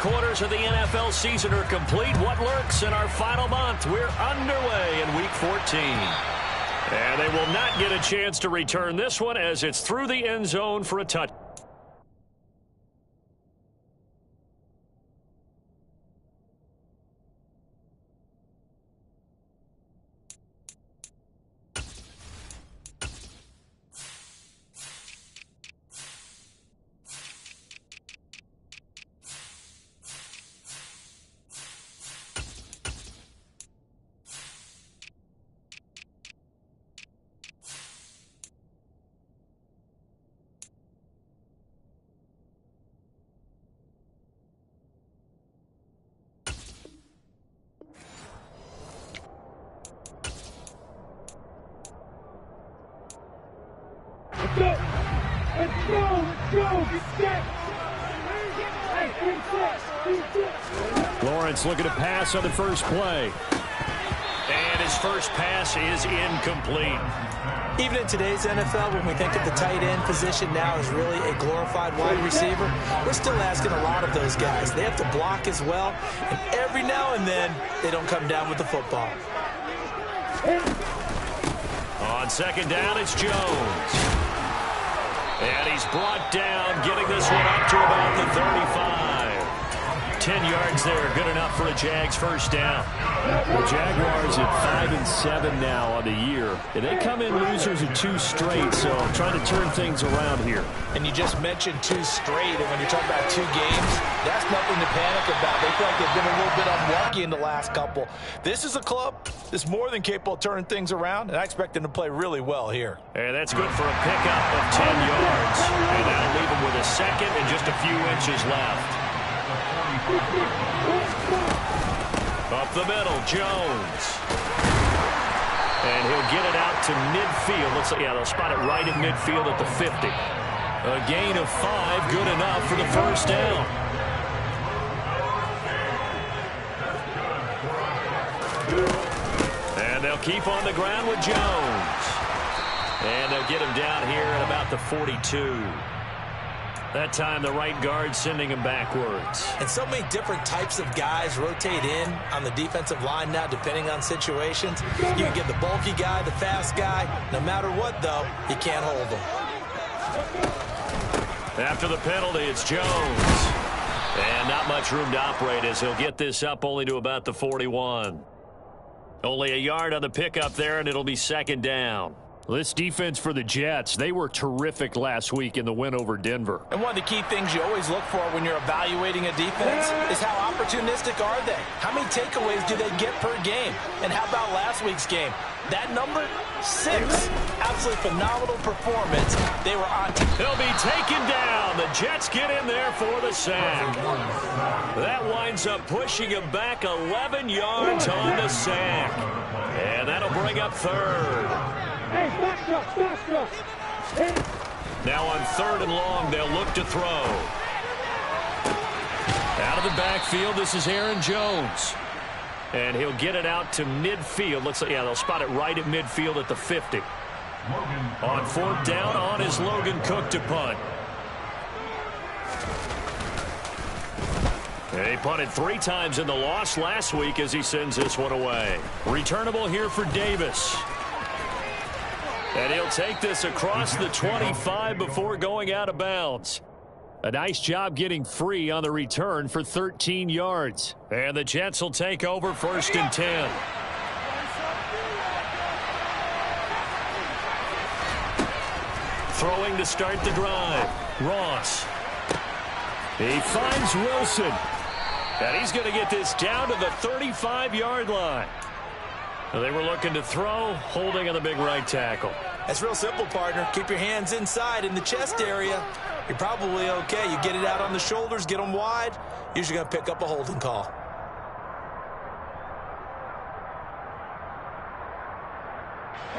3/4 of the NFL season are complete. What lurks in our final month? We're underway in Week 14. And they will not get a chance to return this one as it's through the end zone for a touch. Lawrence looking to pass on the first play. And his first pass is incomplete. Even in today's NFL, when we think of the tight end position now as really a glorified wide receiver, we're still asking a lot of those guys. They have to block as well, and every now and then, they don't come down with the football. On second down, it's Jones. And he's brought down, getting this one up to about the 35. 10 yards there, good enough for a Jags first down. The Jaguars at 5-7 now on the year. And they come in losers of 2 straight, so trying to turn things around here. And you just mentioned 2 straight, and when you're talking about 2 games, that's nothing to panic about. They feel like they've been a little bit unlucky in the last couple. This is a club that's more than capable of turning things around, and I expect them to play really well here. And that's good for a pickup of 10 yards. And that'll leave him with a second and just a few inches left. Up the middle, Jones. And he'll get it out to midfield. Looks like, yeah, they'll spot it right at midfield at the 50. A gain of 5, good enough for the first down. And they'll keep on the ground with Jones. And they'll get him down here at about the 42. That time, the right guard sending him backwards. And so many different types of guys rotate in on the defensive line now, depending on situations. You can get the bulky guy, the fast guy. No matter what, though, you can't hold them. After the penalty, it's Jones. And not much room to operate as he'll get this up only to about the 41. Only a yard on the pickup there, and it'll be second down. This defense for the Jets, they were terrific last week in the win over Denver. And one of the key things you always look for when you're evaluating a defense is how opportunistic are they? How many takeaways do they get per game? And how about last week's game? That number, 6. Absolutely phenomenal performance. They were on. He'll be taken down. The Jets get in there for the sack. That winds up pushing him back 11 yards on the sack. And that'll bring up third. Now on 3rd and long, they'll look to throw. Out of the backfield, this is Aaron Jones. And he'll get it out to midfield. Looks like, yeah, they'll spot it right at midfield at the 50. On 4th down, on is Logan Cook to punt. He punted 3 times in the loss last week as he sends this one away. Returnable here for Davis. And he'll take this across the 25 before going out of bounds. A nice job getting free on the return for 13 yards. And the Jets will take over 1st and 10. Throwing to start the drive. Ross. He finds Wilson. And he's going to get this down to the 35-yard line. They were looking to throw, holding on the big right tackle. That's real simple, partner. Keep your hands inside in the chest area. You're probably okay. You get it out on the shoulders, get them wide. Usually going to pick up a holding call.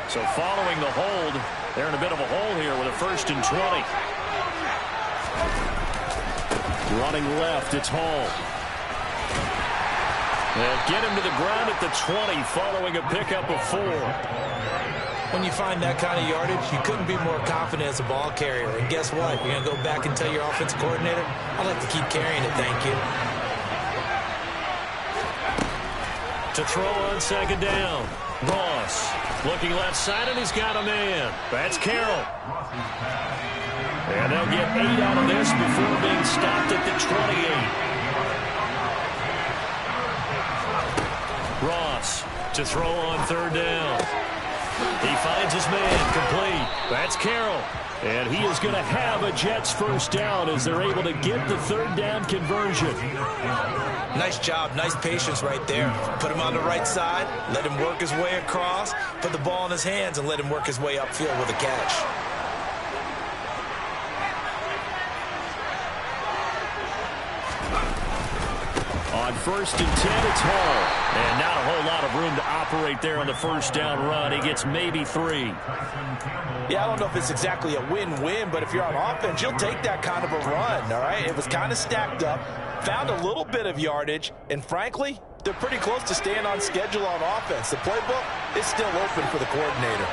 So following the hold, they're in a bit of a hole here with a 1st and 20. Running left, it's Hall. They'll get him to the ground at the 20 following a pickup of 4. When you find that kind of yardage, you couldn't be more confident as a ball carrier. And guess what? You're going to go back and tell your offensive coordinator, I'd like to keep carrying it, thank you. To throw on second down. Ross looking left side, and he's got a man. That's Carroll. And they'll get 8 out of this before being stopped at the 28. Ross to throw on third down. He finds his man, complete. That's Carroll. And he is going to have a Jets first down as they're able to get the third down conversion. Nice job, nice patience right there. Put him on the right side, let him work his way across, put the ball in his hands, and let him work his way upfield with a catch. On first and 10, it's Hall. And not a whole lot of room to operate there on the first down run. He gets maybe 3. Yeah, I don't know if it's exactly a win-win, but if you're on offense, you'll take that kind of a run, all right? It was kind of stacked up, found a little bit of yardage, and frankly, they're pretty close to staying on schedule on offense. The playbook is still open for the coordinator.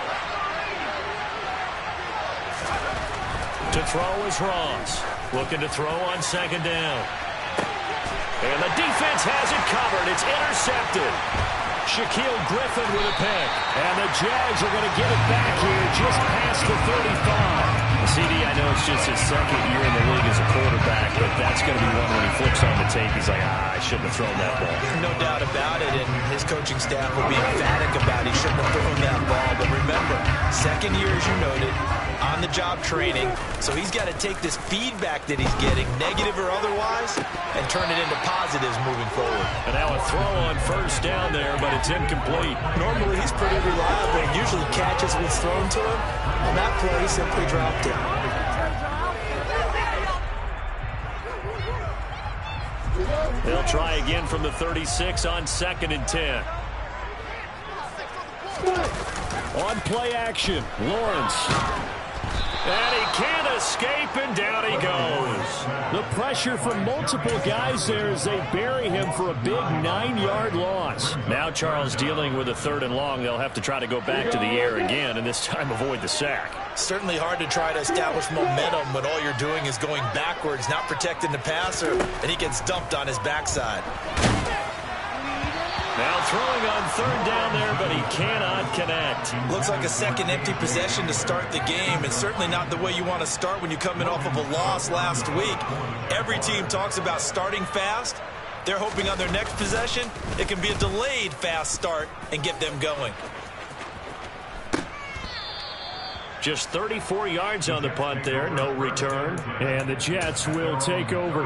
To throw is Ross. Looking to throw on second down. And the defense has it covered. It's intercepted. Shaquille Griffin with a pick. And the Jags are going to get it back here just past the 35. CD, I know it's just his second year in the league as a quarterback, but that's going to be one when he flips on the tape. He's like, I shouldn't have thrown that ball. No doubt about it, and his coaching staff will be emphatic about he shouldn't have thrown that ball. But remember, second year, as you noted, on-the-job training, so he's got to take this feedback that he's getting, negative or otherwise, and turn it into positives moving forward. And now a throw on first down there, but it's incomplete. Normally, he's pretty reliable, usually catches what's thrown to him. On that play, he simply dropped it. They'll try again from the 36 on second and 10. On play action, Lawrence. And he can't escape, and down he goes. The pressure from multiple guys there as they bury him for a big 9-yard loss. Now Charles dealing with a third and long. They'll have to try to go back to the air again, and this time avoid the sack. Certainly hard to try to establish momentum when all you're doing is going backwards, not protecting the passer, and he gets dumped on his backside. Now throwing on third down there, but he cannot connect. Looks like a second empty possession to start the game, and certainly not the way you want to start when you're coming off of a loss last week. Every team talks about starting fast. They're hoping on their next possession, it can be a delayed fast start and get them going. Just 34 yards on the punt there, no return. And the Jets will take over.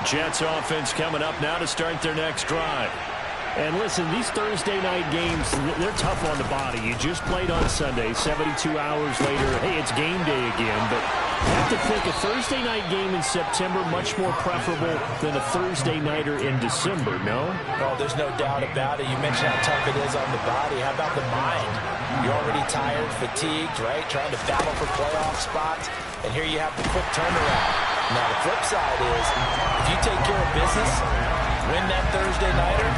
Jets offense coming up now to start their next drive. And listen, these Thursday night games, they're tough on the body. You just played on Sunday, 72 hours later. Hey, it's game day again, but I have to think a Thursday night game in September much more preferable than a Thursday nighter in December, no? Oh, there's no doubt about it. You mentioned how tough it is on the body. How about the mind? You're already tired, fatigued, right? Trying to battle for playoff spots, and here you have the quick turnaround. Now, the flip side is, if you take care of business, win that Thursday nighter,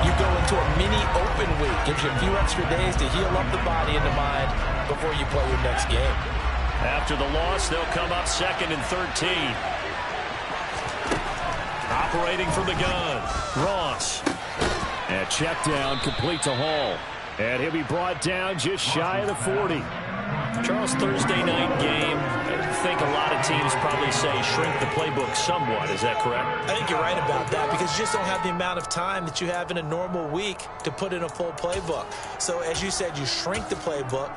you go into a mini open week. Gives you a few extra days to heal up the body and the mind before you play your next game. After the loss, they'll come up second and 13. Operating from the gun, Ross. And check down, complete to Hall. And he'll be brought down just shy of the 40. Charles, Thursday night game, I think a lot of teams probably say shrink the playbook somewhat. Is that correct? I think you're right about that because you just don't have the amount of time that you have in a normal week to put in a full playbook. So as you said, you shrink the playbook,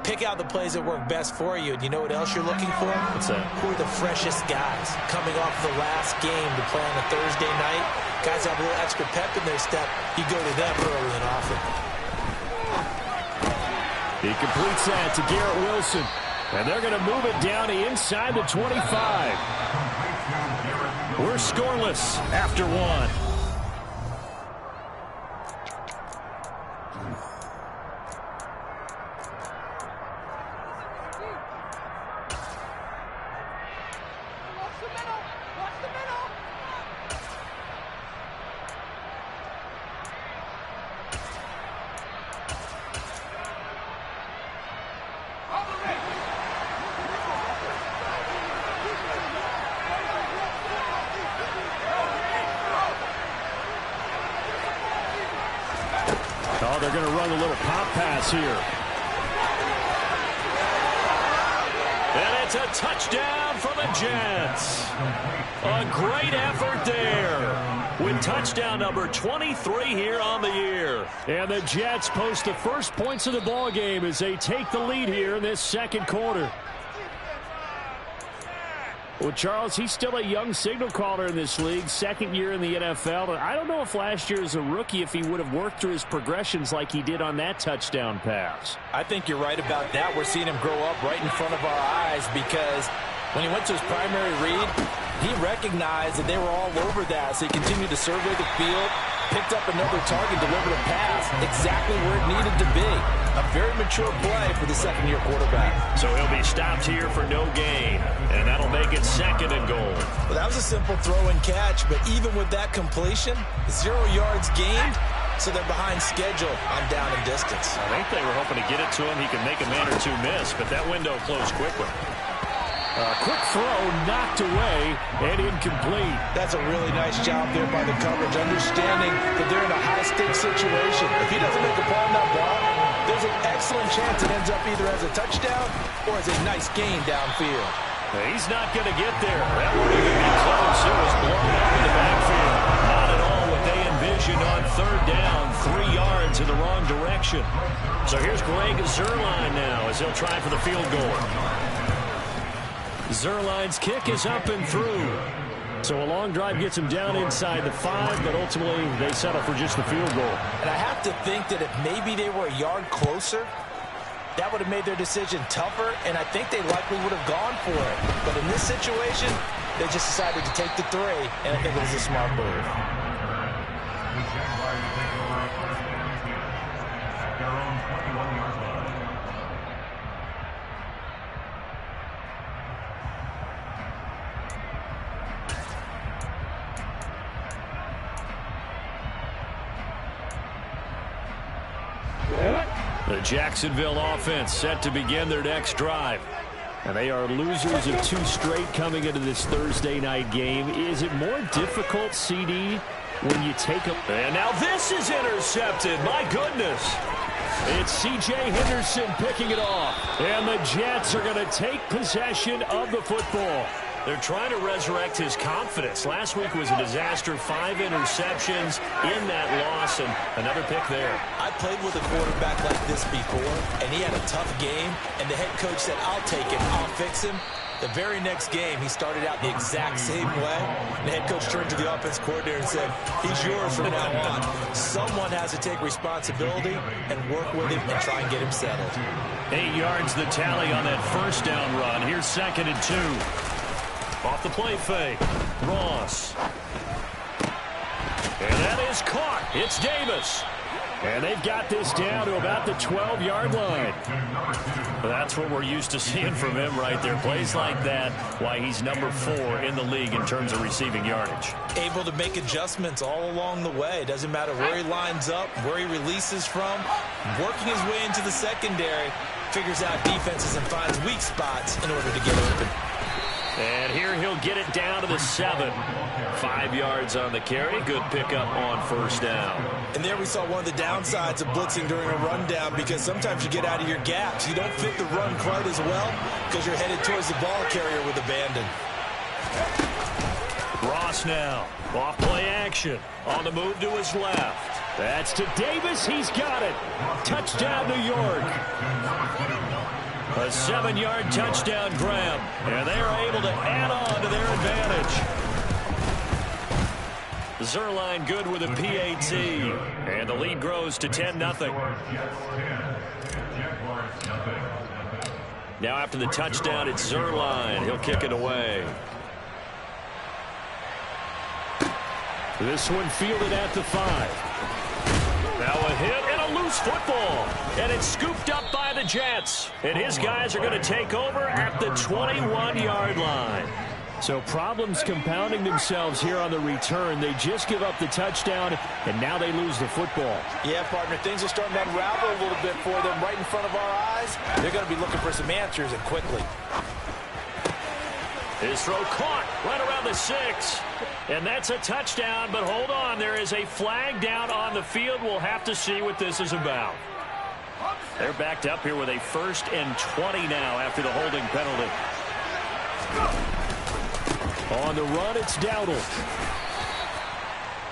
pick out the plays that work best for you. And you know what else you're looking for? What's that? Who are the freshest guys coming off the last game to play on a Thursday night? Guys have a little extra pep in their step. You go to them early and often. He completes that to Garrett Wilson. And they're going to move it down to inside the 25. We're scoreless after one. going to run a little pop pass here. And it's a touchdown for the Jets. A great effort there with touchdown number 23 here on the year. And the Jets post the first points of the ball game as they take the lead here in this second quarter. Well, Charles, he's still a young signal caller in this league, second year in the NFL. And I don't know if last year as a rookie, if he would have worked through his progressions like he did on that touchdown pass. I think you're right about that. We're seeing him grow up right in front of our eyes because when he went to his primary read, he recognized that they were all over that. So he continued to survey the field, picked up another target, delivered a pass exactly where it needed to be. A very mature play for the second-year quarterback. So he'll be stopped here for no gain, and that'll make it 2nd and goal. Well, that was a simple throw and catch, but even with that completion, 0 yards gained, so they're behind schedule on down and distance. I think they were hoping to get it to him. He could make a man or two miss, but that window closed quickly. Quick throw, knocked away, and incomplete. That's a really nice job there by the coverage, understanding that they're in a high-stakes situation. If he doesn't make a play on that ball, there's an excellent chance it ends up either as a touchdown or as a nice gain downfield. He's not going to get there. That won't even be close. It was blown up in the backfield. Not at all what they envisioned on 3rd down, 3 yards in the wrong direction. So here's Greg Zuerlein now as he'll try for the field goal. Zuerlein's kick is up and through. So a long drive gets him down inside the 5, but ultimately they settle for just the field goal. And I have to think that if maybe they were a yard closer, that would have made their decision tougher, and I think they likely would have gone for it. But in this situation, they just decided to take the 3, and I think it was a smart move. The Jacksonville offense set to begin their next drive. And they are losers of 2 straight coming into this Thursday night game. Is it more difficult, CD, when you take a... And now this is intercepted. My goodness. It's C.J. Henderson picking it off. And the Jets are going to take possession of the football. They're trying to resurrect his confidence. Last week was a disaster. 5 interceptions in that loss, and another pick there. I played with a quarterback like this before, and he had a tough game, and the head coach said, I'll take him, I'll fix him. The very next game, he started out the exact same way. The head coach turned to the offense coordinator and said, he's yours from now on. Someone has to take responsibility and work with him and try and get him settled. 8 yards the tally on that first down run. Here's 2nd and 2. Off the play fake. Ross. And that is caught. It's Davis. And they've got this down to about the 12-yard line. That's what we're used to seeing from him right there. Plays like that, why he's number 4 in the league in terms of receiving yardage. Able to make adjustments all along the way. Doesn't matter where he lines up, where he releases from. Working his way into the secondary. Figures out defenses and finds weak spots in order to get open. And here he'll get it down to the 7. 5 yards on the carry. Good pickup on first down. And there we saw one of the downsides of blitzing during a rundown, because sometimes you get out of your gaps. You don't fit the run quite as well because you're headed towards the ball carrier with abandon. Ross now. Off play action. On the move to his left. That's to Davis. He's got it. Touchdown, New York. A 7-yard touchdown grab, and they are able to add on to their advantage. Zuerlein good with a PAT, and the lead grows to 10-0. Now after the touchdown, it's Zuerlein. He'll kick it away. This one fielded at the 5. Now a hit and a loose football. And it's scooped up by the Jets. And his guys are going to take over at the 21-yard line. So problems compounding themselves here on the return. They just give up the touchdown, and now they lose the football. Yeah, partner, things are starting to unravel a little bit for them right in front of our eyes. They're going to be looking for some answers, and quickly. His throw caught right around the 6. And that's a touchdown, but hold on. There is a flag down on the field. We'll have to see what this is about. They're backed up here with a 1st and 20 now after the holding penalty. On the run, it's Dowdle.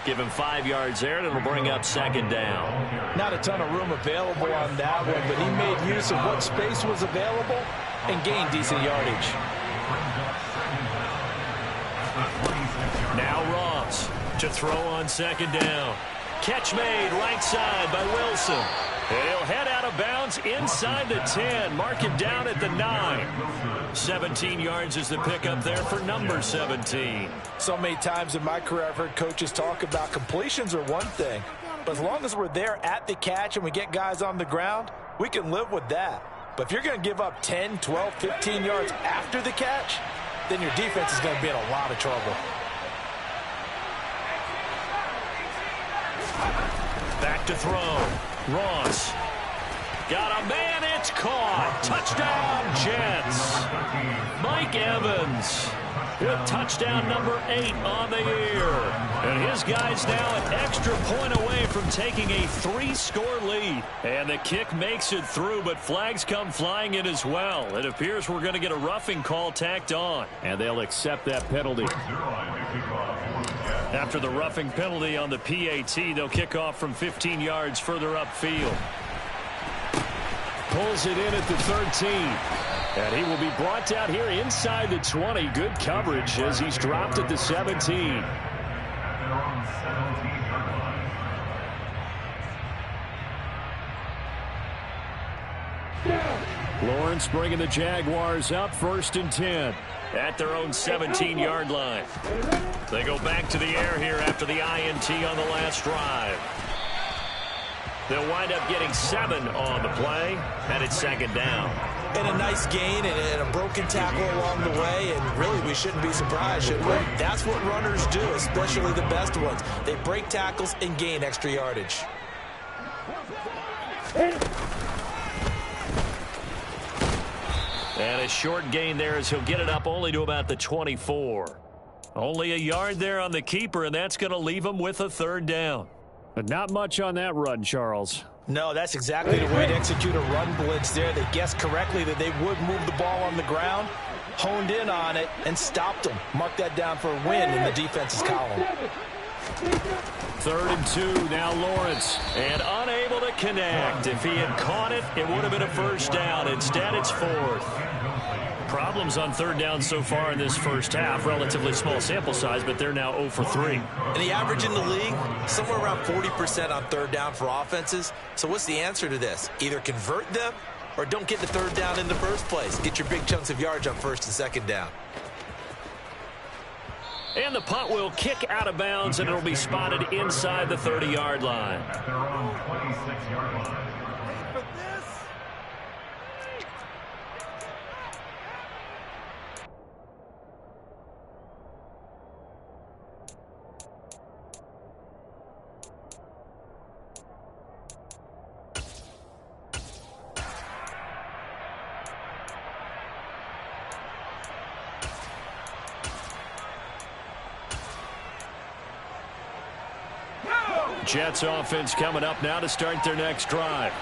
Give him 5 yards there, and it'll bring up 2nd down. Not a ton of room available on that one, but he made use of what space was available and gained decent yardage. Now Ross to throw on 2nd down. Catch made right side by Wilson. And he'll head out of bounds inside the 10. Mark him down at the 9. 17 yards is the pickup there for number 17. So many times in my career I've heard coaches talk about completions are one thing. But as long as we're there at the catch and we get guys on the ground, we can live with that. But if you're going to give up 10, 12, 15 yards after the catch, then your defense is going to be in a lot of trouble. Back to throw. Ross. Got a man. It's caught. Touchdown, Jets. Mike Evans with touchdown number 8 on the year. And his guy's now an extra point away from taking a 3-score lead. And the kick makes it through, but flags come flying in as well. It appears we're going to get a roughing call tacked on. And they'll accept that penalty. After the roughing penalty on the PAT, they'll kick off from 15 yards further upfield. Pulls it in at the 13. And he will be brought down here inside the 20. Good coverage as he's dropped at the 17. Lawrence bringing the Jaguars up 1st and 10. At their own 17-yard line. They go back to the air here after the INT on the last drive. They'll wind up getting 7 on the play, and it's 2nd down. And a nice gain and a broken tackle along the way, and really we shouldn't be surprised, should we? That's what runners do, especially the best ones. They break tackles and gain extra yardage. And a short gain there as he'll get it up only to about the 24. Only a yard there on the keeper, and that's going to leave him with a 3rd down. But not much on that run, Charles. No, that's exactly the way to execute a run blitz there. They guessed correctly that they would move the ball on the ground, honed in on it, and stopped them. Mark that down for a win in the defense's column. 3rd and 2, now Lawrence. And unable to connect. If he had caught it, it would have been a 1st down. Instead, it's 4th. Problems on 3rd down so far in this first half. Relatively small sample size, but they're now 0 for 3. And the average in the league, somewhere around 40% on 3rd down for offenses. So what's the answer to this? Either convert them or don't get the 3rd down in the first place. Get your big chunks of yards on 1st and 2nd down. And the punt will kick out of bounds, and it'll be spotted inside the 30-yard line. Jets offense coming up now to start their next drive.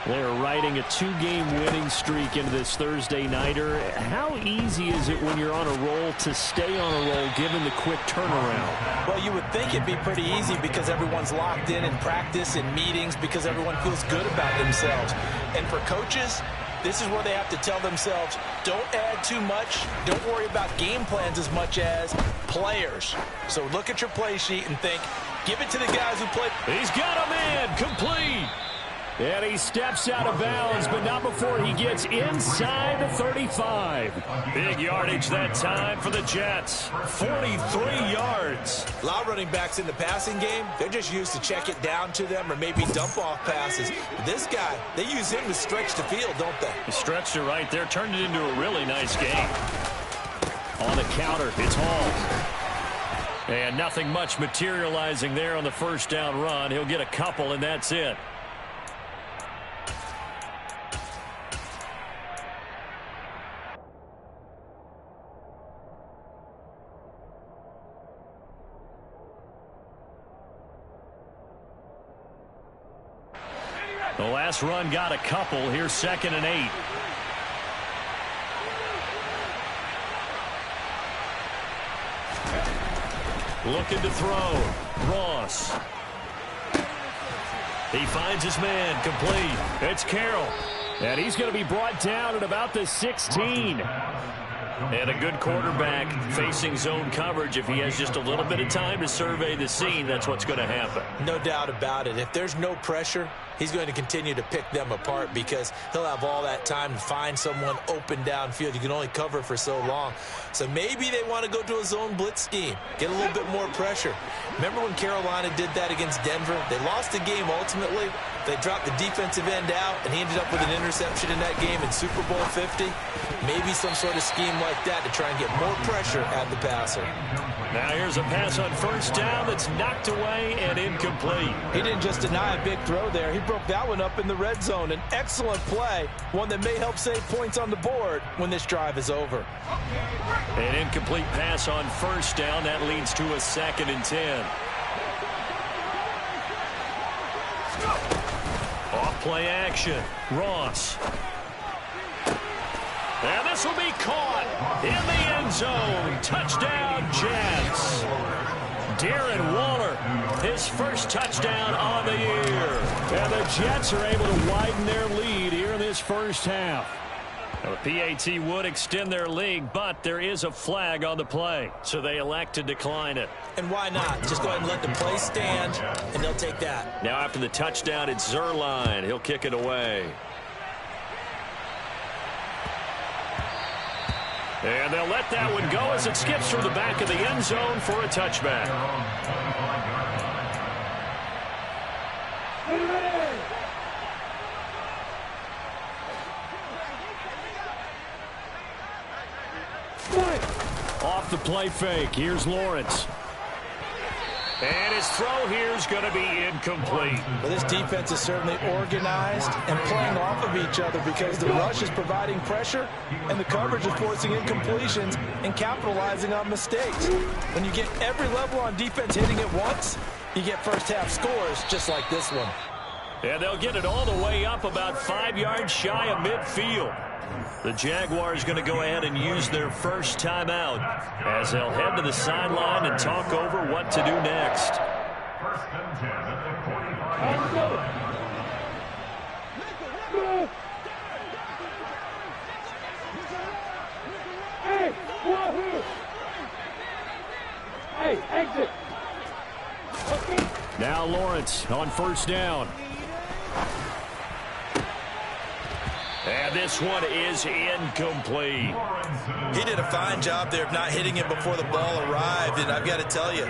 They're riding a 2-game winning streak into this Thursday nighter. How easy is it when you're on a roll to stay on a roll given the quick turnaround? Well, you would think it'd be pretty easy because everyone's locked in practice and meetings because everyone feels good about themselves. And for coaches, this is where they have to tell themselves, don't add too much. Don't worry about game plans as much as players. So look at your play sheet and think, give it to the guys who play. He's got a man complete. And he steps out of bounds, but not before he gets inside the 35. Big yardage that time for the Jets. 43 yards. A lot of running backs in the passing game, they're just used to check it down to them or maybe dump off passes. This guy, they use him to stretch the field, don't they? He stretched it right there, turned it into a really nice game. On the counter, it's Hall. And nothing much materializing there on the first down run. He'll get a couple, and that's it. The last run got a couple. Here's 2nd and 8. Looking to throw. Ross. He finds his man. Complete. It's Carroll. And he's going to be brought down at about the 16. And a good quarterback facing zone coverage. If he has just a little bit of time to survey the scene, that's what's going to happen. No doubt about it. If there's no pressure, he's going to continue to pick them apart because he'll have all that time to find someone open downfield. You can only cover for so long. So maybe they want to go to a zone blitz scheme, get a little bit more pressure. Remember when Carolina did that against Denver? They lost the game ultimately. They dropped the defensive end out, and he ended up with an interception in that game in Super Bowl 50. Maybe some sort of scheme like that to try and get more pressure at the passer. Now here's a pass on 1st down that's knocked away and incomplete. He didn't just deny a big throw there. He broke that one up in the red zone. An excellent play, one that may help save points on the board when this drive is over. An incomplete pass on 1st down. That leads to a 2nd and 10. Off-play action. Ross. And this will be caught in the end zone. Touchdown, Jets. Darren Waller, his first touchdown on the year. And the Jets are able to widen their lead here in this first half. Now, the PAT would extend their lead, but there is a flag on the play, so they elect to decline it. And why not? Just go ahead and let the play stand, and they'll take that. Now after the touchdown, it's Zerline. He'll kick it away. And they'll let that one go as it skips from the back of the end zone for a touchback. Off the play fake. Here's Lawrence. And his throw here is going to be incomplete. Well, this defense is certainly organized and playing off of each other because the rush is providing pressure and the coverage is forcing incompletions and capitalizing on mistakes. When you get every level on defense hitting at once, you get first half scores just like this one. And they'll get it all the way up about 5 yards shy of midfield. The Jaguars going to go ahead and use their first timeout as they'll head to the sideline and talk over what to do next. 1st and 10 at the 45. Hey, exit. Now Lawrence on 1st down. And this one is incomplete. He did a fine job there of not hitting it before the ball arrived, and I've got to tell you,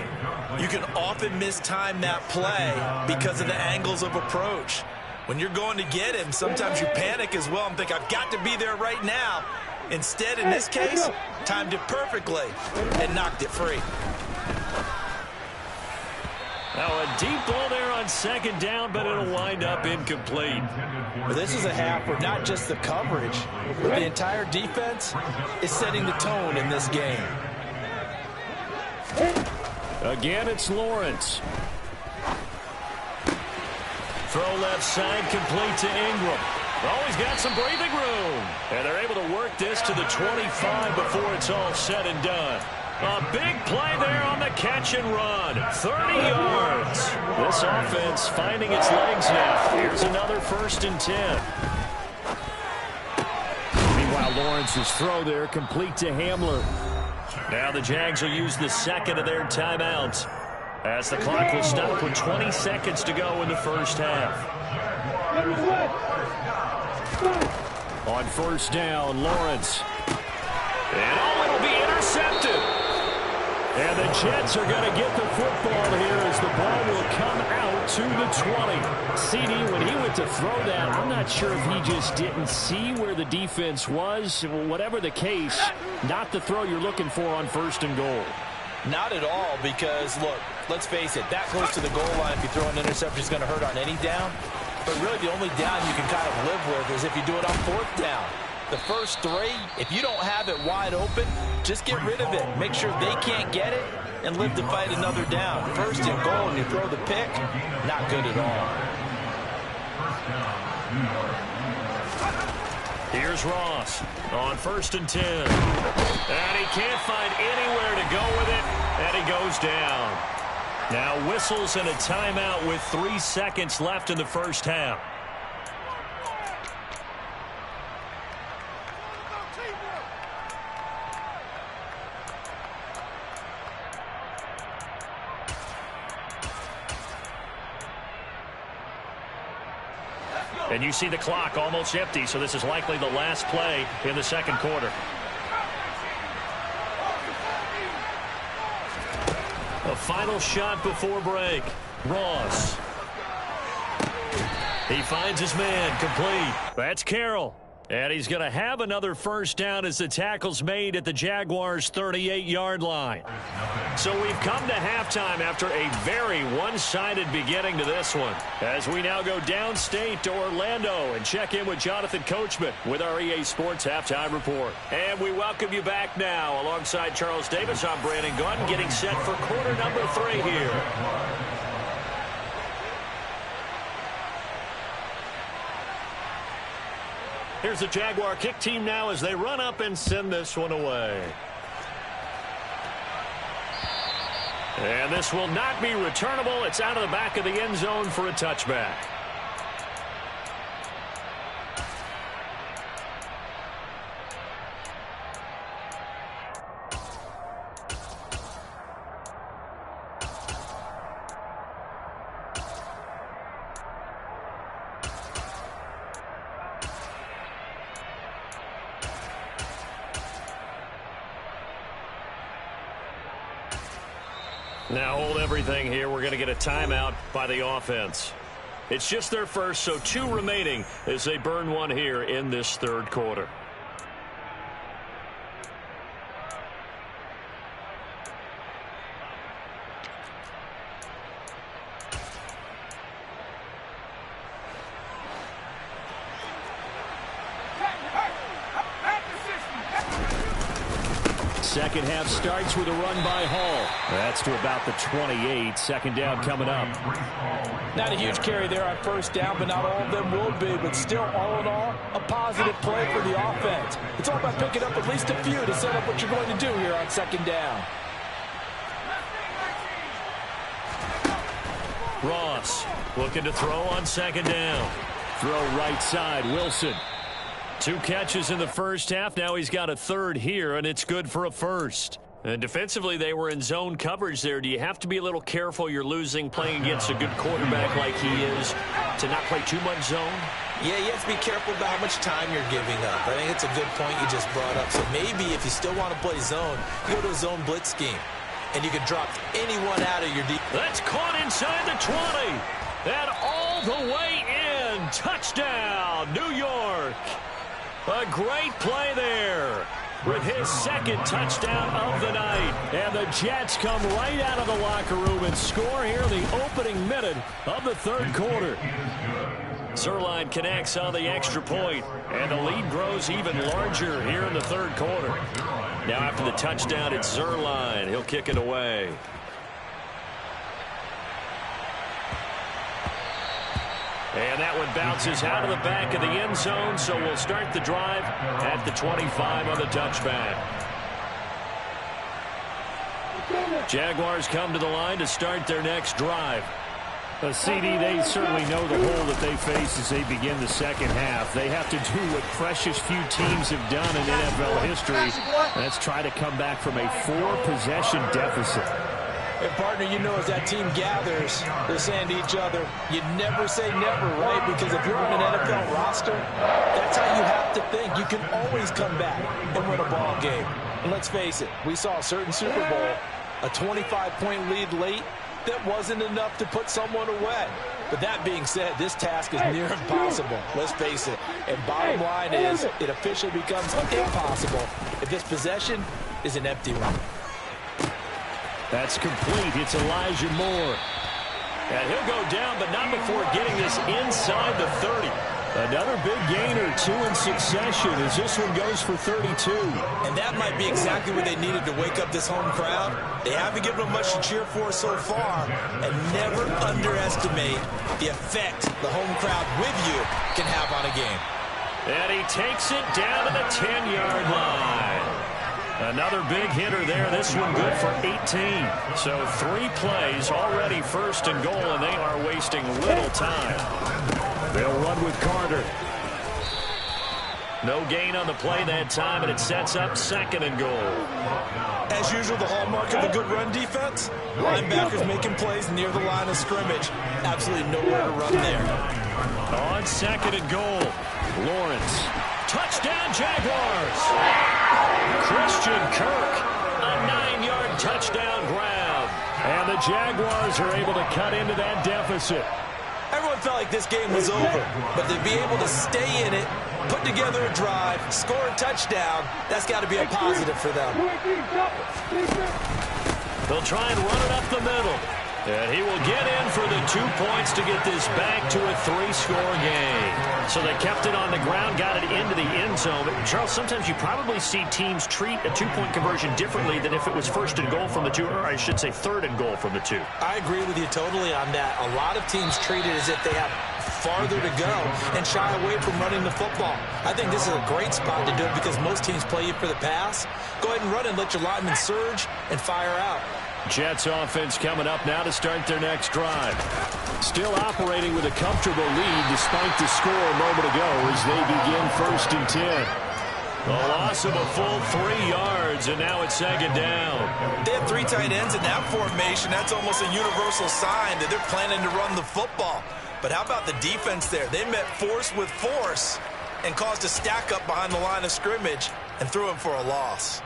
you can often mistime that play because of the angles of approach. When you're going to get him, sometimes you panic as well and think, I've got to be there right now. Instead, in this case, timed it perfectly and knocked it free. Now a deep ball there on 2nd down, but it'll wind up incomplete. Well, this is a half where not just the coverage, but the entire defense is setting the tone in this game. Again, it's Lawrence. Throw left side, complete to Ingram. Always got some breathing room. And they're able to work this to the 25 before it's all said and done. A big play there on the catch and run. 30 yards. This offense finding its legs now. Here's another 1st and 10. Meanwhile, Lawrence's throw there complete to Hamler. Now the Jags will use the 2nd of their timeouts as the clock will stop with 20 seconds to go in the first half. On 1st down, Lawrence. And it'll be intercepted. And the Jets are going to get the football here as the ball will come out to the 20. CD, when he went to throw that, I'm not sure if he just didn't see where the defense was. Whatever the case, not the throw you're looking for on 1st and goal. Not at all, because, look, let's face it, that close to the goal line, if you throw an interception, is going to hurt on any down. But really, the only down you can kind of live with is if you do it on 4th down. The first 3, if you don't have it wide open, just get rid of it. Make sure they can't get it and live to fight another down. 1st and goal, and you throw the pick, not good at all. Here's Ross on 1st and 10. And he can't find anywhere to go with it, and he goes down. Now whistles and a timeout with 3 seconds left in the first half. And you see the clock almost empty, so this is likely the last play in the second quarter. A final shot before break. Ross. He finds his man, complete. That's Carroll. And he's going to have another first down as the tackle's made at the Jaguars' 38-yard line. So we've come to halftime after a very one-sided beginning to this one. As we now go downstate to Orlando and check in with Jonathan Coachman with our EA Sports Halftime Report. And we welcome you back now. Alongside Charles Davis, I'm Brandon Gunn, getting set for quarter number 3 here. Here's the Jaguar kick team now as they run up and send this one away. And this will not be returnable. It's out of the back of the end zone for a touchback. Now hold everything here. We're going to get a timeout by the offense. It's just their first, so 2 remaining as they burn one here in this third quarter. Second half starts with a run by Hall. That's to about the 28. Second down coming up. Not a huge carry there on first down, but not all of them will be. But still, all in all, a positive play for the offense. It's all about picking up at least a few to set up what you're going to do here on second down. Ross looking to throw on second down. Throw right side, Wilson. 2 catches in the first half. Now he's got a third here, and it's good for a first. And defensively, they were in zone coverage there. Do you have to be a little careful? You're losing playing against a good quarterback like he is to not play too much zone? Yeah, you have to be careful about how much time you're giving up. I think it's a good point you just brought up. So maybe if you still want to play zone, you go to a zone blitz scheme, and you can drop anyone out of your deep. That's caught inside the 20. And all the way in. Touchdown, New York. A great play there with his second touchdown of the night. And the Jets come right out of the locker room and score here in the opening minute of the third quarter. Zerline connects on the extra point, and the lead grows even larger here in the third quarter. Now after the touchdown, it's Zerline. He'll kick it away. And that one bounces out of the back of the end zone, so we'll start the drive at the 25 on the touchback. Jaguars come to the line to start their next drive. CD, they certainly know the hole that they face as they begin the second half. They have to do what precious few teams have done in NFL history. That's try to come back from a 4-possession deficit. And, partner, you know as that team gathers, they're saying to each other, you never say never, right? Because if you're on an NFL roster, that's how you have to think. You can always come back and win a ball game. And let's face it, we saw a certain Super Bowl, a 25-point lead late, that wasn't enough to put someone away. But that being said, this task is near impossible. Let's face it. And bottom line is, it officially becomes impossible if this possession is an empty one. That's complete. It's Elijah Moore. And he'll go down, but not before getting this inside the 30. Another big gainer, 2 in succession as this one goes for 32. And that might be exactly what they needed to wake up this home crowd. They haven't given them much to cheer for so far, and never underestimate the effect the home crowd with you can have on a game. And he takes it down to the 10-yard line. Another big hitter there. This one good for 18. So 3 plays already first and goal, and they are wasting little time. They'll run with Carter. No gain on the play that time, and it sets up 2nd and goal. As usual, the hallmark of a good run defense, linebackers making plays near the line of scrimmage. Absolutely nowhere to run there. On 2nd and goal, Lawrence. Touchdown, Jaguars. Christian Kirk, a 9-yard touchdown grab. And the Jaguars are able to cut into that deficit. Everyone felt like this game was over, but to be able to stay in it, put together a drive, score a touchdown, that's got to be a positive for them. They'll try and run it up the middle. And he will get in for the 2 points to get this back to a 3-score game. So they kept it on the ground, got it into the end zone. But Charles, sometimes you probably see teams treat a 2-point conversion differently than if it was 1st and goal from the 2, or I should say 3rd and goal from the 2. I agree with you totally on that. A lot of teams treat it as if they have farther to go and shy away from running the football. I think this is a great spot to do it because most teams play you for the pass. Go ahead and run and let your linemen surge and fire out. Jets offense coming up now to start their next drive. Still operating with a comfortable lead despite the score a moment ago as they begin 1st and 10. A loss of a full 3 yards, and now it's 2nd down. They have 3 tight ends in that formation. That's almost a universal sign that they're planning to run the football. But how about the defense there? They met force with force and caused a stack up behind the line of scrimmage and threw him for a loss.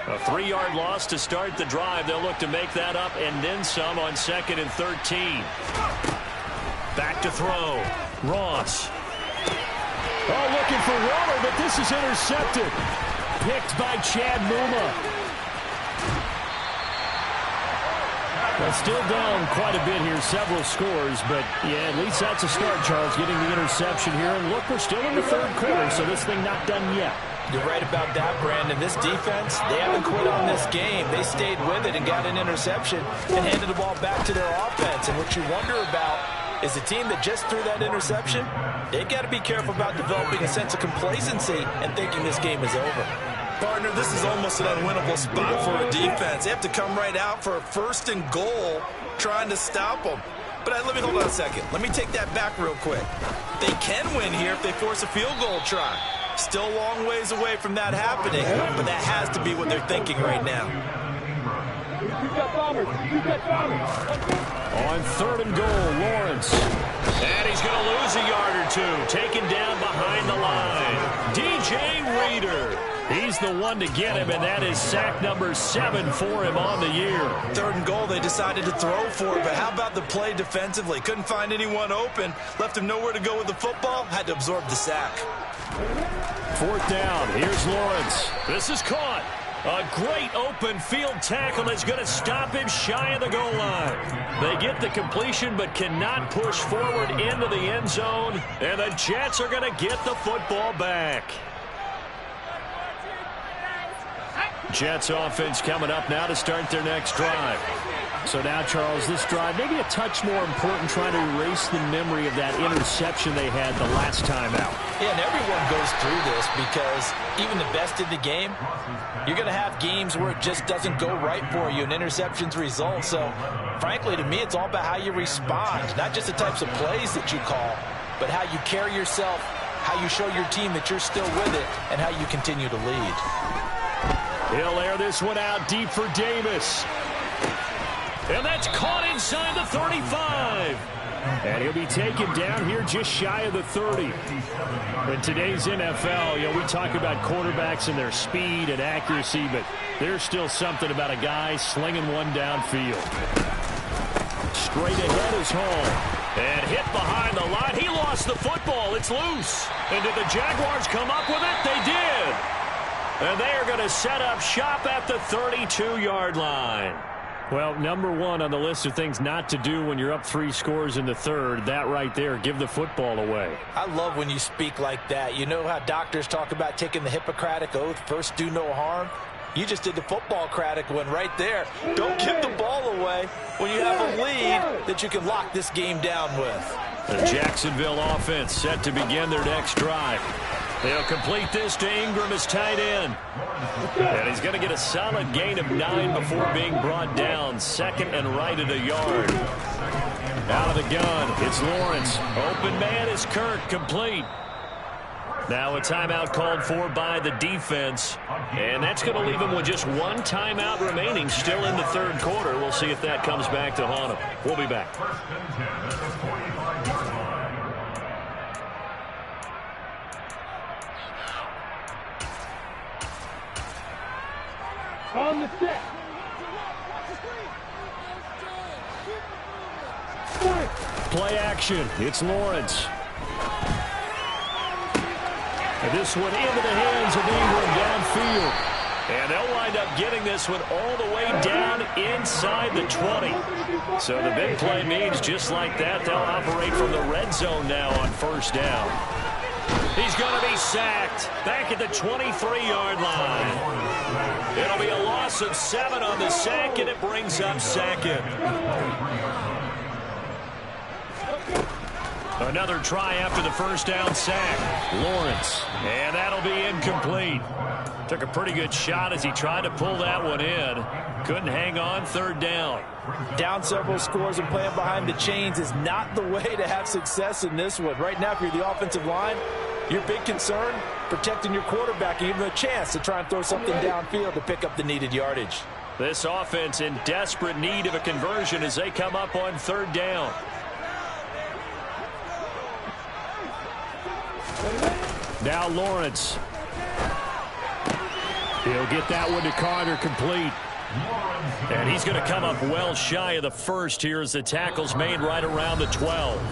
A 3-yard loss to start the drive. They'll look to make that up and then some on 2nd and 13. Back to throw. Ross. Oh, looking for Waller, but this is intercepted. Picked by Chad Muma. Well, still down quite a bit here, several scores, but yeah, at least that's a start, Charles, getting the interception here. And look, we're still in the 3rd quarter, so this thing not done yet. You're right about that, Brandon. This defense, they haven't quit on this game. They stayed with it and got an interception and handed the ball back to their offense. And what you wonder about is the team that just threw that interception, they've got to be careful about developing a sense of complacency and thinking this game is over. Partner, this is almost an unwinnable spot for a defense. They have to come right out for a 1st and goal trying to stop them. But let me hold on a second. Let me take that back real quick. They can win here if they force a field goal try. Still a long ways away from that happening, but that has to be what they're thinking right now. On 3rd and goal, Lawrence. And he's going to lose a yard or 2. Taken down behind the line. DJ Reader. He's the one to get him, and that is sack number 7 for him on the year. 3rd and goal, they decided to throw for it, but how about the play defensively? Couldn't find anyone open, left him nowhere to go with the football, had to absorb the sack. 4th down, here's Lawrence. This is caught. A great open field tackle that's going to stop him shy of the goal line. They get the completion but cannot push forward into the end zone, and the Jets are going to get the football back. Jets offense coming up now to start their next drive. So now, Charles, this drive maybe a touch more important, trying to erase the memory of that interception they had the last time out. Yeah, and everyone goes through this because even the best in the game, you're going to have games where it just doesn't go right for you and interceptions result. So, frankly, to me, it's all about how you respond, not just the types of plays that you call, but how you carry yourself, how you show your team that you're still with it, and how you continue to lead. He'll air this one out deep for Davis. And that's caught inside the 35. And he'll be taken down here just shy of the 30. In today's NFL, we talk about quarterbacks and their speed and accuracy, but there's still something about a guy slinging one downfield. Straight ahead is home. And hit behind the line. He lost the football. It's loose. And did the Jaguars come up with it? They did. And they are going to set up shop at the 32-yard line. Well, number one on the list of things not to do when you're up 3 scores in the third, that right there, give the football away. I love when you speak like that. You know how doctors talk about taking the Hippocratic Oath, first do no harm? You just did the football-cratic one right there. Don't give the ball away when you have a lead that you can lock this game down with. The Jacksonville offense set to begin their next drive. They'll complete this to Ingram as tight end. And he's going to get a solid gain of 9 before being brought down. Second and right at a yard. Out of the gun, it's Lawrence. Open man is Kirk, complete. Now a timeout called for by the defense. And that's going to leave him with just 1 timeout remaining still in the third quarter. We'll see if that comes back to haunt him. We'll be back. On the set. Play action. It's Lawrence. And this one into the hands of Ingram downfield. And they'll wind up getting this one all the way down inside the 20. So the big play means just like that, they'll operate from the red zone now on first down. He's going to be sacked back at the 23-yard line. It'll be a loss of 7 on the sack, and it brings up second. Another try after the first down sack. Lawrence. And that'll be incomplete. Took a pretty good shot as he tried to pull that one in. Couldn't hang on, third down. Down several scores and playing behind the chains is not the way to have success in this one. Right now, if you're the offensive line, your big concern, protecting your quarterback and giving him a chance to try and throw something downfield to pick up the needed yardage. This offense in desperate need of a conversion as they come up on third down. Now Lawrence. He'll get that one to Carter, complete. And he's going to come up well shy of the first here as the tackle's made right around the 12.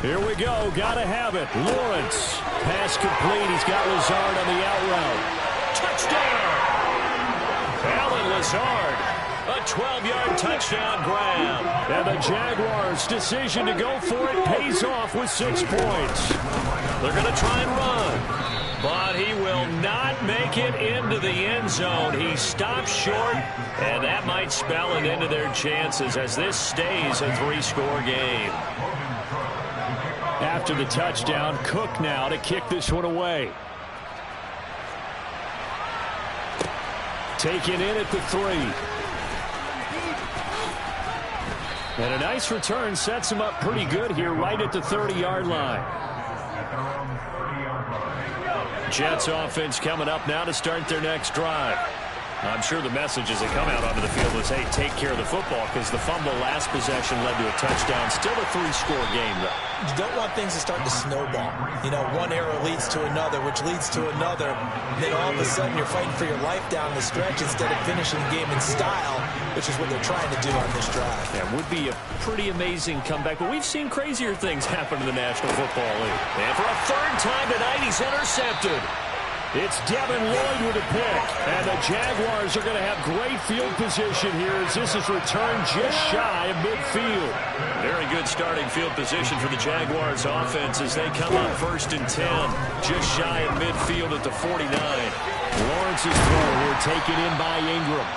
Here we go. Got to have it. Lawrence. Pass complete. He's got Lazard on the out route. Touchdown! Alan Lazard. A 12-yard touchdown grab. And the Jaguars' decision to go for it pays off with 6 points. They're going to try and run. But he will not make it into the end zone. He stops short, and that might spell an end to their chances as this stays a 3-score game. After the touchdown, Cook now to kick this one away. Taken in at the 3. And a nice return sets him up pretty good here right at the 30-yard line. Jets offense coming up now to start their next drive. I'm sure the message as they come out onto the field was, hey, take care of the football, because the fumble last possession led to a touchdown. Still a 3-score game, though. You don't want things to start to snowball. You know, one error leads to another, which leads to another. Then all of a sudden you're fighting for your life down the stretch instead of finishing the game in style, which is what they're trying to do on this drive. Yeah, would be a pretty amazing comeback, but we've seen crazier things happen in the National Football League. And for a third time tonight, he's intercepted. It's Devin Lloyd with a pick. And the Jaguars are going to have great field position here as this is returned just shy of midfield. Very good starting field position for the Jaguars offense as they come up first and 10. Just shy of midfield at the 49. Lawrence's throw here taken in by Ingram.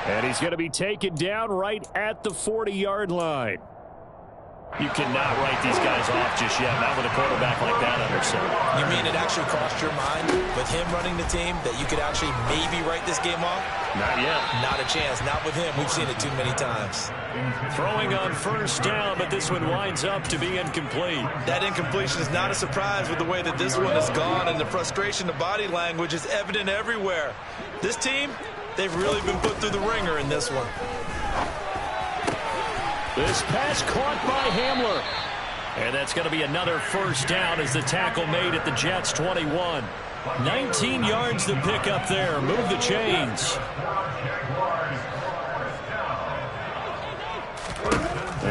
And he's going to be taken down right at the 40-yard line. You cannot write these guys off just yet, not with a quarterback like that under center. You mean it actually crossed your mind with him running the team that you could actually maybe write this game off? Not yet. Not a chance. Not with him. We've seen it too many times. Throwing on first down, but this one winds up to be incomplete. That incompletion is not a surprise with the way that this one has gone, and the frustration of body language is evident everywhere. This team, they've really been put through the ringer in this one. This pass caught by Hamler. And that's going to be another first down as the tackle made at the Jets' 21. 19 yards to pick up there. Move the chains.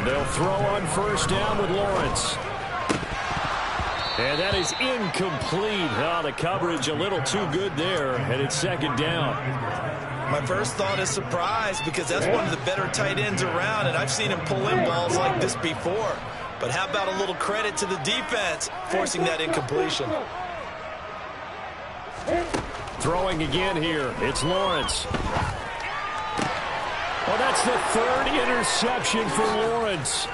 They'll throw on first down with Lawrence. And that is incomplete. Oh, the coverage a little too good there, and it's second down. My first thought is surprise because that's one of the better tight ends around, and I've seen him pull in balls like this before. But how about a little credit to the defense forcing that incompletion? Throwing again here. It's Lawrence. Well, that's the third interception for Lawrence.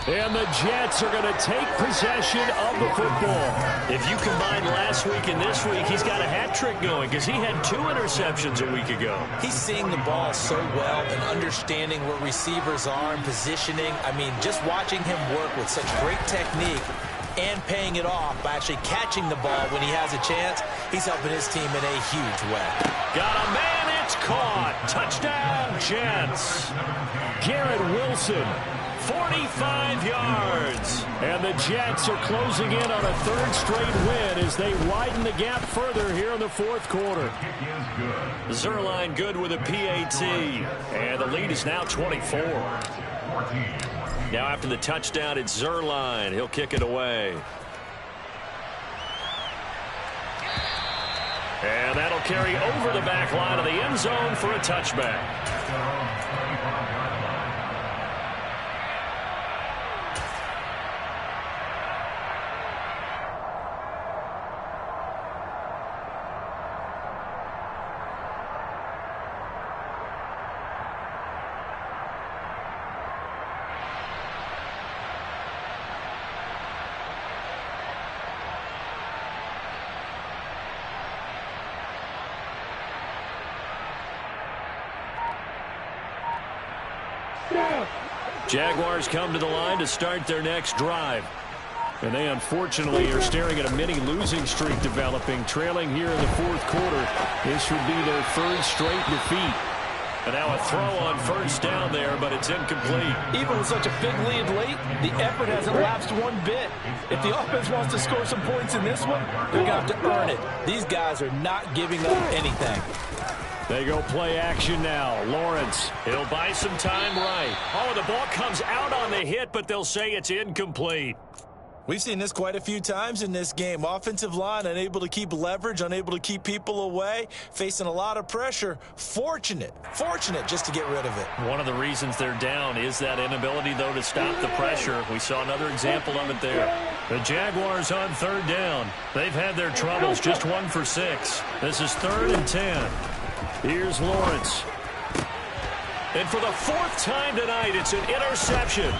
And the Jets are going to take possession of the football. If you combine last week and this week, he's got a hat trick going because he had 2 interceptions a week ago. He's seeing the ball so well and understanding where receivers are and positioning. I mean, just watching him work with such great technique and paying it off by actually catching the ball when he has a chance, he's helping his team in a huge way. Got a man, it's caught. Touchdown, Jets. Garrett Wilson. 45 yards. And the Jets are closing in on a third straight win as they widen the gap further here in the fourth quarter. Zerline good with a PAT. And the lead is now 24. Now after the touchdown, it's Zerline. He'll kick it away. And that'll carry over the back line of the end zone for a touchback. Jaguars come to the line to start their next drive. And they unfortunately are staring at a mini losing streak developing, trailing here in the fourth quarter. This would be their third straight defeat. And now a throw on first down there, but it's incomplete. Even with such a big lead late, the effort hasn't lapsed one bit. If the offense wants to score some points in this one, they're going to have to earn it. These guys are not giving up anything. They go play action now. Lawrence. He'll buy some time right. Oh, the ball comes out on the hit, but they'll say it's incomplete. We've seen this quite a few times in this game. Offensive line unable to keep leverage, unable to keep people away, facing a lot of pressure. Fortunate just to get rid of it. One of the reasons they're down is that inability, though, to stop the pressure. We saw another example of it there. The Jaguars on third down. They've had their troubles, just 1 for 6. This is 3rd and 10. Here's Lawrence. And for the 4th time tonight, it's an interception.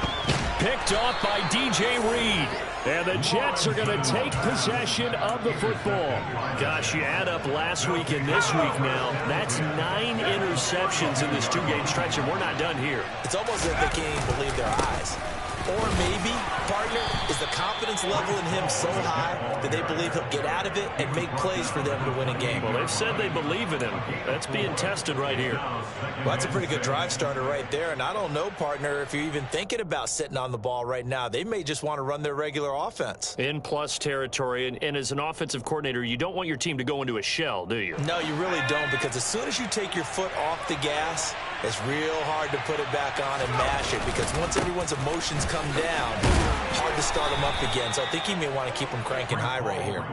Picked off by DJ Reed. And the Jets are going to take possession of the football. Gosh, you add up last week and this week now. That's 9 interceptions in this 2-game stretch, and we're not done here. It's almost as if they can't even believe their eyes. Or maybe, partner, is the confidence level in him so high that they believe he'll get out of it and make plays for them to win a game. Well, they've said they believe in him. That's being tested right here. Well, that's a pretty good drive starter right there. And I don't know, partner, if you're even thinking about sitting on the ball right now. They may just want to run their regular offense. In plus territory. And as an offensive coordinator, you don't want your team to go into a shell, do you? No, you really don't, because as soon as you take your foot off the gas, it's real hard to put it back on and mash it, because once everyone's emotions come down, hard to start them up again. So I think you may want to keep them cranking high right here.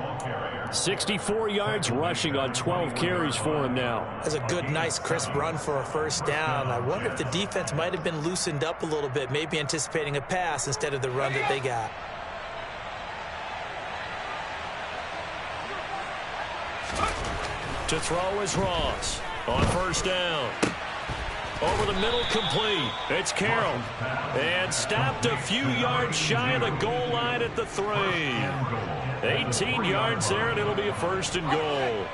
64 yards rushing on 12 carries for him now. That's a good, nice, crisp run for a first down. I wonder if the defense might have been loosened up a little bit, maybe anticipating a pass instead of the run that they got. To throw is Ross on first down. Over the middle, complete. It's Carroll. And stopped a few yards shy of the goal line at the 3. 18 yards there, and it'll be a 1st and goal.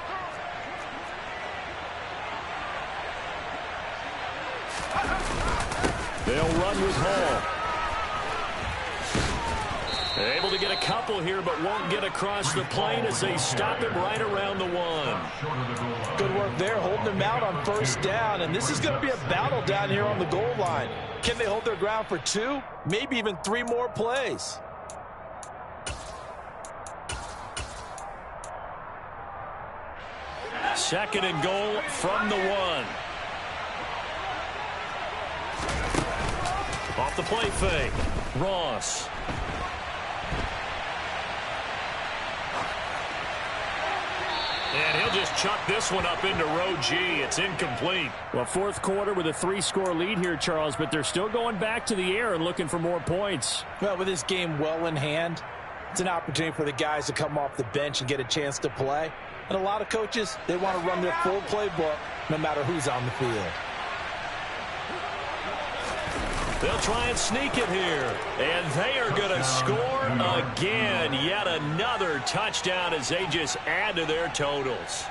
They'll run with Hall. Able to get a couple here, but won't get across the plane as they stop him right around the 1. Good work there, holding him out on first down. And this is going to be a battle down here on the goal line. Can they hold their ground for 2, maybe even 3 more plays? second and goal from the 1. Off the play fake. Ross. And he'll just chuck this one up into row G. It's incomplete. Well, fourth quarter with a 3-score lead here, Charles, but they're still going back to the air and looking for more points. Well, with this game well in hand, it's an opportunity for the guys to come off the bench and get a chance to play. And a lot of coaches, they want to run their full playbook no matter who's on the field. They'll try and sneak it here. And they are going to score again. Yet another touchdown as they just add to their totals.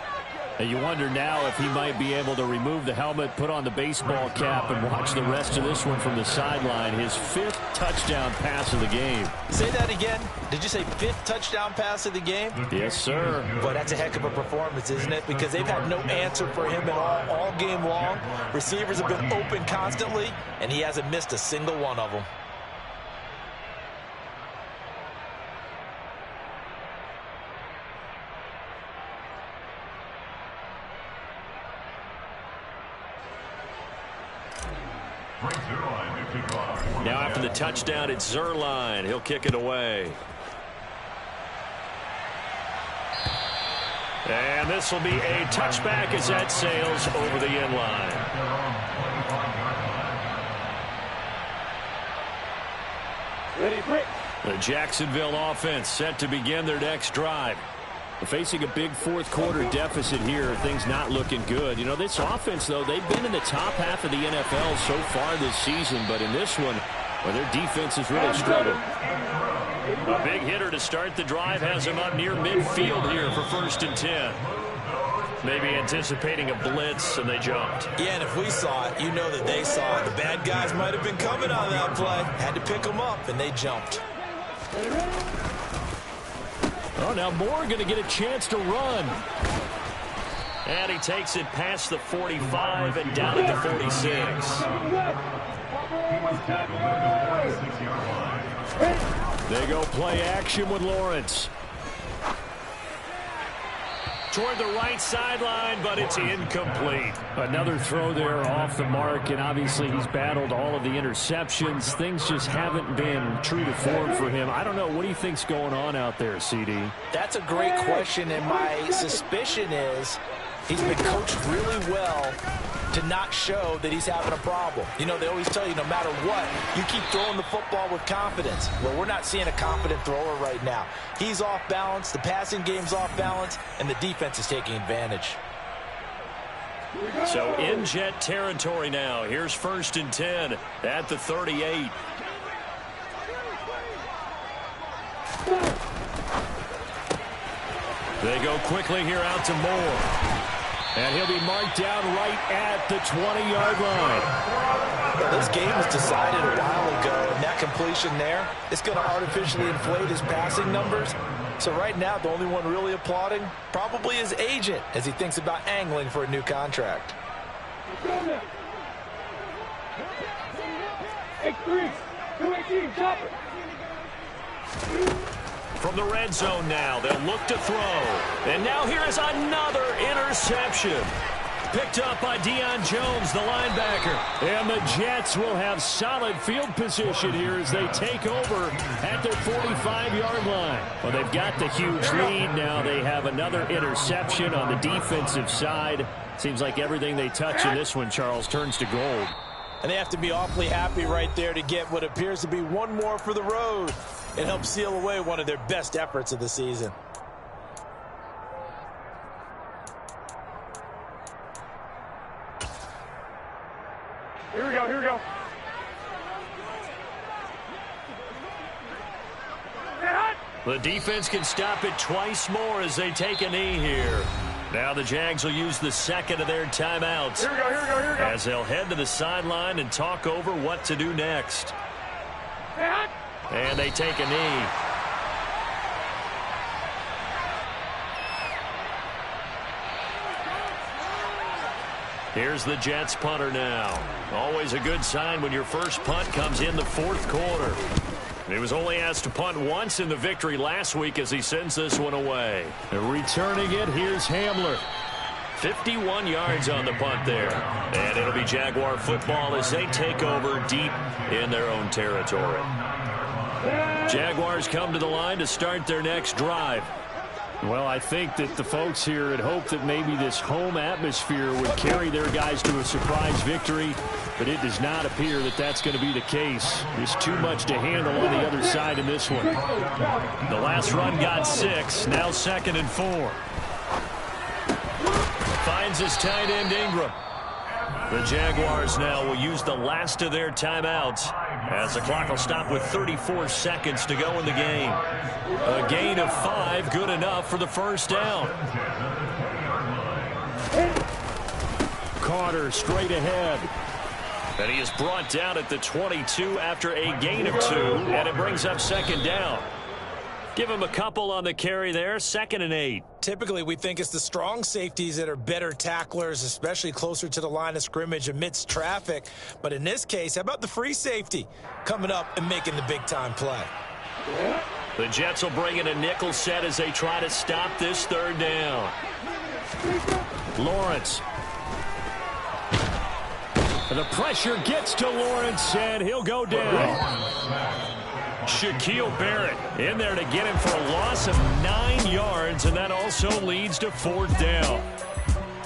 And you wonder now if he might be able to remove the helmet, put on the baseball cap, and watch the rest of this one from the sideline. His 5th touchdown pass of the game. Say that again. Did you say 5th touchdown pass of the game? Yes, sir. Boy, that's a heck of a performance, isn't it? Because they've had no answer for him at all game long. Receivers have been open constantly, and he hasn't missed a single one of them. Now after the touchdown, it's Zerline. He'll kick it away. And this will be a touchback as that sails over the end line. The Jacksonville offense set to begin their next drive. Facing a big fourth quarter deficit here, things not looking good. You know, this offense, though, they've been in the top half of the NFL so far this season, but in this one, well, their defense has really struggled. A big hitter to start the drive has him up near midfield here for 1st and 10. Maybe anticipating a blitz, and they jumped. Yeah, and if we saw it, you know that they saw it. The bad guys might have been coming on that play. Had to pick them up, and they jumped. Oh, now Moore going to get a chance to run. And he takes it past the 45 and down at the 46. They go play action with Lawrence. Toward the right sideline, but it's incomplete. Another throw there off the mark, and obviously he's battled all of the interceptions. Things just haven't been true to form for him. I don't know. What do you think's going on out there, CD? That's a great question, and my suspicion is he's been coached really well to not show that he's having a problem. You know, they always tell you no matter what, you keep throwing the football with confidence. Well, we're not seeing a confident thrower right now. He's off balance, the passing game's off balance, and the defense is taking advantage. So in Jet territory now. Here's 1st and 10 at the 38. They go quickly here out to Moore. And he'll be marked down right at the 20-yard line. Well, this game was decided a while ago, and that completion there, it's going to artificially inflate his passing numbers. So right now, the only one really applauding probably his agent as he thinks about angling for a new contract. From the red zone now, they'll look to throw. And now here is another interception. Picked up by Deion Jones, the linebacker. And the Jets will have solid field position here as they take over at their 45-yard line. Well, they've got the huge lead. Now they have another interception on the defensive side. Seems like everything they touch in this one, Charles, turns to gold. And they have to be awfully happy right there to get what appears to be one more for the road. It helps seal away one of their best efforts of the season. Here we go, here we go. The defense can stop it twice more as they take a knee here. Now the Jags will use the second of their timeouts. Here we go, here we go, here we go. As they'll head to the sideline and talk over what to do next. And they take a knee. Here's the Jets punter now. Always a good sign when your first punt comes in the fourth quarter. He was only asked to punt once in the victory last week as he sends this one away. Returning it, here's Hamler. 51 yards on the punt there. And it'll be Jaguar football as they take over deep in their own territory. Jaguars come to the line to start their next drive. Well, I think that the folks here had hoped that maybe this home atmosphere would carry their guys to a surprise victory, but it does not appear that that's going to be the case. There's too much to handle on the other side in this one. The last run got 6, now 2nd and 4. Finds his tight end Ingram. The Jaguars now will use the last of their timeouts as the clock will stop with 34 seconds to go in the game. A gain of 5, good enough for the first down. Carter straight ahead. And he is brought down at the 22 after a gain of 2, and it brings up 2nd down. Give him a couple on the carry there, 2nd and 8. Typically, we think it's the strong safeties that are better tacklers, especially closer to the line of scrimmage amidst traffic. But in this case, how about the free safety coming up and making the big-time play? The Jets will bring in a nickel set as they try to stop this 3rd down. Lawrence. The pressure gets to Lawrence, and he'll go down. Shaquille Barrett in there to get him for a loss of 9 yards, and that also leads to 4th down.